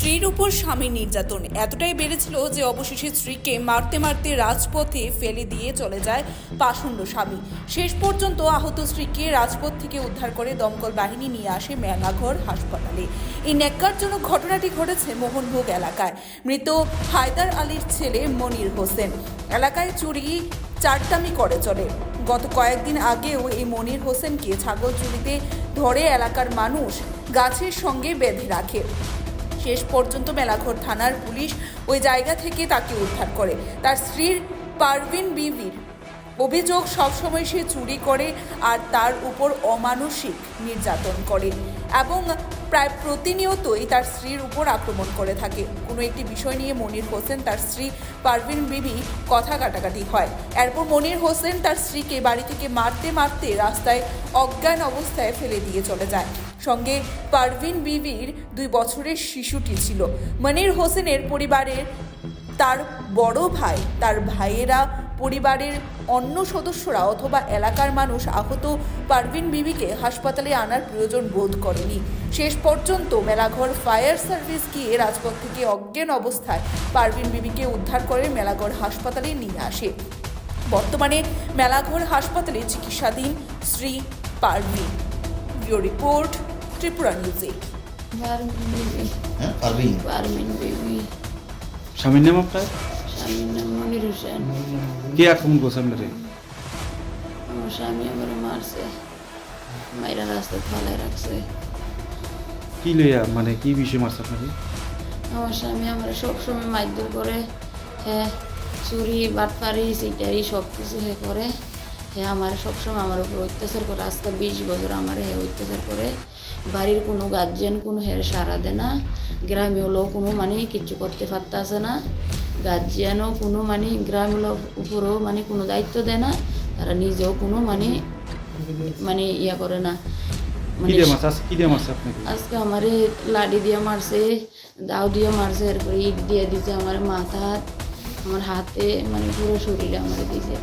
স্ত্রীর উপর স্বামীর নির্যাতন এতটাই বেড়েছিল যে অবশেষে স্ত্রীকে মারতে মারতে রাজপথে ফেলে দিয়ে চলে যায় পাষণ্ড স্বামী। শেষ পর্যন্ত আহত স্ত্রীকে রাজপথ থেকে উদ্ধার করে দমকল বাহিনী নিয়ে আসে মেলাঘর হাসপাতালে। এই ন্যাক্কারজনক ঘটনাটি ঘটেছে মোহনভোগ এলাকায়। মৃত হায়দার আলীর ছেলে মনির হোসেন এলাকায় চুরি চারটামি করে চলে। গত কয়েকদিন আগেও এই মনির হোসেনকে ছাগল চুরিতে ধরে এলাকার মানুষ গাছের সঙ্গে বেঁধে রাখে। শেষ পর্যন্ত মেলাঘর থানার পুলিশ ওই জায়গা থেকে তাকে উদ্ধার করে। তার স্ত্রীর পারভিন বিবির অভিযোগ, সবসময় সে চুরি করে আর তার উপর অমানসিক নির্যাতন করে এবং প্রায় প্রতিনিয়তই তার স্ত্রীর উপর আক্রমণ করে থাকে। কোনো একটি বিষয় নিয়ে মনির হোসেন তার স্ত্রী পারভিন বিবি কথা কাটাকাটি হয়। এরপর মনির হোসেন তার স্ত্রীকে বাড়ি থেকে মারতে মারতে রাস্তায় অজ্ঞান অবস্থায় ফেলে দিয়ে চলে যায়। সঙ্গে পারভিন বিবির 2 বছরের শিশুটি ছিল। মনির হোসেনের পরিবারের তার বড় ভাই, তার ভাইয়েরা, পরিবারের অন্য সদস্যরা অথবা এলাকার মানুষ আহত পারভিন বিবিকে হাসপাতালে আনার প্রয়োজন বোধ করেনি। শেষ পর্যন্ত মেলাঘর ফায়ার সার্ভিস গিয়ে রাজপথ থেকে অজ্ঞান অবস্থায় পারভিন বিবিকে উদ্ধার করে মেলাঘর হাসপাতালে নিয়ে আসে। বর্তমানে মেলাঘর হাসপাতালে চিকিৎসাধীন শ্রী পারভিন। ব্যুরো রিপোর্ট, ত্রিপুরা নিউজে। পারভিন বিবি। স্বামীর নাম আপনার? স্বামীর নাম মনির হোসেন। কে আক্রমণ করছে আপনারে? আমার স্বামী আমার মারছে, মাইরা রাস্তা ফালায় রাখছে। কি লইয়া, মানে কি বিষয়ে মারছে আপনারে? আমার স্বামী আমার সবসময় মারধর করে। হ্যাঁ, চুরি বাটপারি সিটারি সব কিছু হে করে। হ্যাঁ, আমার সবসময় আমার উপর অত্যাচার করে। আজকে 20 বছর আমার হ্যাঁ অত্যাচার করে। বাড়ির কোনো গার্জিয়ান কোনো হের সারা দেয় না, গ্রামে হলেও কোনো মানে কিছু করতে পারতেছে না। গার্জিয়ানও কোনো মানে গ্রামের উপরেও মানে কোনো দায়িত্ব দেয় না, তারা নিজেও কোনো মানে ইয়া করে না। কি দিয়ে মারছে? কি দিয়ে মারছে আপনাকে? আজকে আমারে লাঠি দিয়ে মারছে, দাও দিয়ে মারছে, এরপরে ইট দিয়ে দিছে আমার মাথা, আমার হাতে, মানে পুরো শরীরে আমারে দিয়েছে।